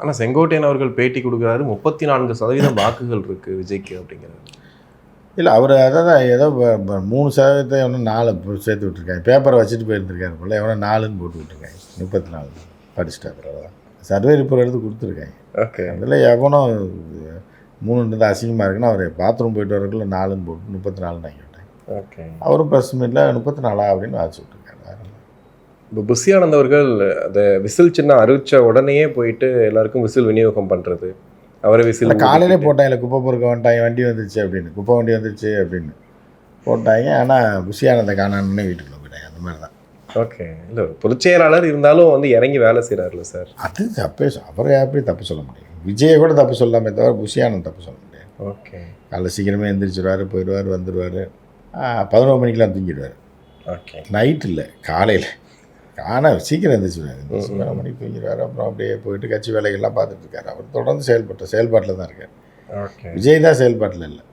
ஆனால் செங்கோட்டையன் அவர்கள் பேட்டி கொடுக்குறாரு, 34% வாக்குகள் இருக்குது விஜய்க்கு அப்படிங்கிறாரு. இல்லை அவர் அதான் ஏதோ 3% எவனோ 4 சேர்த்து விட்டுருக்காங்க. பேப்பரை வச்சுட்டு போயிருந்துருக்காரு போல, எவனோ 4ன்னு போட்டு விட்டுருக்காங்க. 34 படிச்சுட்டாரு. அவ்வளோதான் சர்வே ரிப்போர்ட் எடுத்து கொடுத்துருக்காங்க. ஓகே. அதில் எவனோ 3 அசிங்கமாக இருக்குன்னா அவர் பாத்ரூம் போயிட்டு வரக்குள்ள 4ன்னு போட்டு 34ன்னு ஆகி விட்டாங்க. ஓகே. அவரும் ப்ரெஸ் மீட்டில் 34 அப்படின்னு வாசி விட்டுருக்காரு. இப்போ புஷி ஆனந்த் அவர்கள் அந்த விசில் சின்ன அறிவிச்ச உடனேயே போயிட்டு எல்லாருக்கும் விசில் விநியோகம் பண்ணுறது, அவரை விசில் காலையிலே போட்டாங்க. இல்லை குப்பை பொறுக்க வந்துட்டாங்க, வண்டி வந்துருச்சு அப்படின்னு, குப்பை வண்டி வந்துருச்சு அப்படின்னு போட்டாங்க. ஆனால் புஷி ஆனந்தை காணான்னு வீட்டுக்குள்ள போயிட்டாங்க. அந்த மாதிரி தான். ஓகே. இல்லை பொதுச் செயலாளர் இருந்தாலும் வந்து இறங்கி வேலை செய்கிறாருல்ல சார். அது தப்பே, அவரை எப்படி தப்பு சொல்ல முடியும்? விஜயை கூட தப்பு சொல்லாமே தவிர புஷி ஆனந்த் தப்பு சொல்ல முடியாது. ஓகே. காலைல சீக்கிரமே எழுந்திரிச்சிடுவார், போயிடுவார், வந்துடுவார். 11 மணிக்கெலாம் தூங்கிடுவார். ஓகே. நைட் இல்லை, காலையில். ஆனால் சீக்கிரம் எழுந்திரிச்சிடுவார். 7 மணிக்கு தூங்கிடுவார். அப்புறம் அப்படியே போயிட்டு கட்சி வேலைகள்லாம் பார்த்துட்டு இருக்காரு. அவர் தொடர்ந்து செயல்பாட்டில் தான் இருக்கார். ஓகே. விஜய் தான் செயல்பாட்டில் இல்லை.